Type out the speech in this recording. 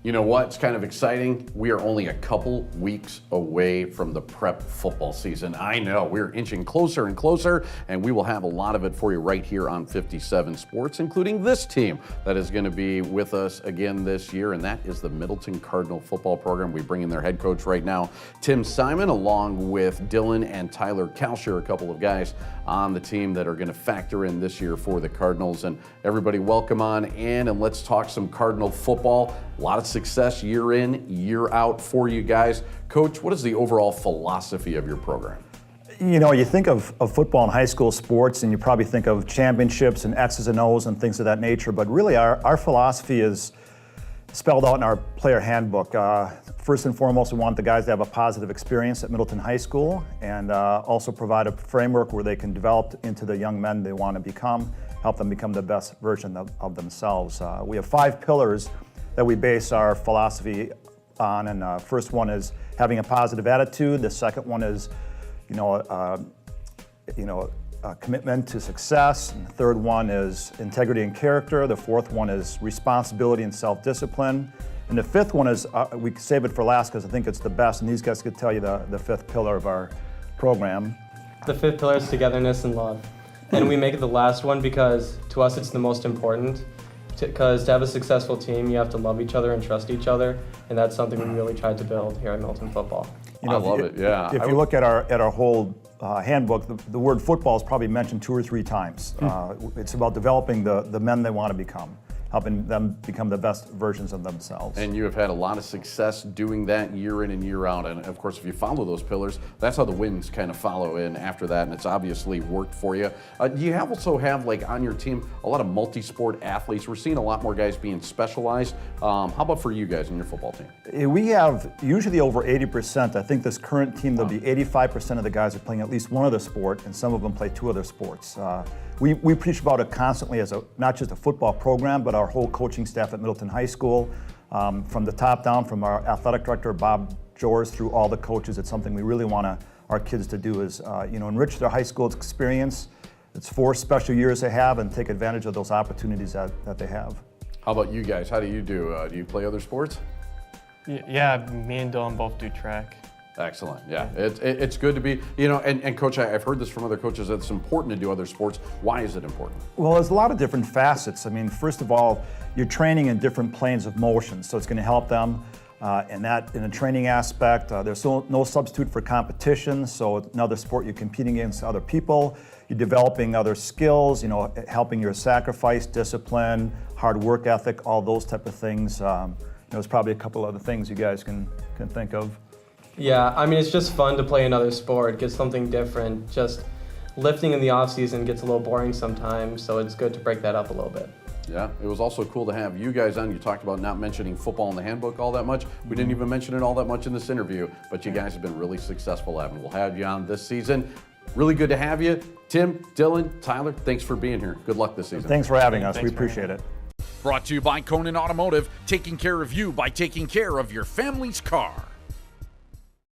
You know what? It's kind of exciting. We are only a couple weeks away from the prep football season. I know we're inching closer and closer, and we will have a lot of it for you right here on 57 Sports, including this team that is going to be with us again this year, and that is the Middleton Cardinal football program. We bring in their head coach right now, Tim Simon, along with Dylan and Tyler Kalsher, a couple of guys on the team that are going to factor in this year for the Cardinals. And everybody, welcome on in, and let's talk some Cardinal football. A lot of success year in, year out for you guys. Coach, what is the overall philosophy of your program? You know, you think of football and high school sports, and you probably think of championships and X's and O's and things of that nature, but really our philosophy is spelled out in our player handbook. First and foremost, we want the guys to have a positive experience at Middleton High School, and also provide a framework where they can develop into the young men they want to become, help them become the best version of themselves. We have 5 pillars that we base our philosophy on, and first one is having a positive attitude. The second one is, a commitment to success. And the third one is integrity and character. The fourth one is responsibility and self-discipline. And the fifth one is, we save it for last because I think it's the best, and these guys could tell you the fifth pillar of our program. The fifth pillar is togetherness and love. And we make it the last one because to us it's the most important. Because to have a successful team, you have to love each other and trust each other, and that's something we really tried to build here at Middleton Football. I love it, yeah. If you look at our whole handbook, the word football is probably mentioned 2 or 3 times. It's about developing the men they want to become, helping them become the best versions of themselves. And you have had a lot of success doing that year in and year out. And of course, if you follow those pillars, that's how the wins kind of follow in after that. And it's obviously worked for you. Do you also have, like, on your team, a lot of multi-sport athletes? We're seeing a lot more guys being specialized. How about for you guys in your football team? We have usually over 80%. I think this current team, there'll be 85% of the guys are playing at least one other sport, and some of them play 2 other sports. We preach about it constantly as not just a football program, but our whole coaching staff at Middleton High School, from the top down, from our athletic director, Bob Jors, through all the coaches. It's something we really want our kids to do is, enrich their high school experience. It's 4 special years they have, and take advantage of those opportunities that they have. How about you guys? How do you do? Do you play other sports? Yeah, me and Dylan both do track. Excellent, yeah. It's good to be, and Coach, I've heard this from other coaches, that it's important to do other sports. Why is it important? Well, there's a lot of different facets. I mean, first of all, you're training in different planes of motion, so it's going to help them in a training aspect. There's no substitute for competition, so another sport you're competing against other people. You're developing other skills, helping your sacrifice, discipline, hard work ethic, all those type of things. There's probably a couple other things you guys can think of. Yeah, I mean, it's just fun to play another sport, get something different. Just lifting in the off season gets a little boring sometimes, so it's good to break that up a little bit. Yeah, it was also cool to have you guys on. You talked about not mentioning football in the handbook all that much. We didn't even mention it all that much in this interview, but you guys have been really successful at it. We'll have you on this season. Really good to have you. Tim, Dylan, Tyler, thanks for being here. Good luck this season. Thanks for having us. We appreciate it. Brought to you by Conan Automotive, taking care of you by taking care of your family's car.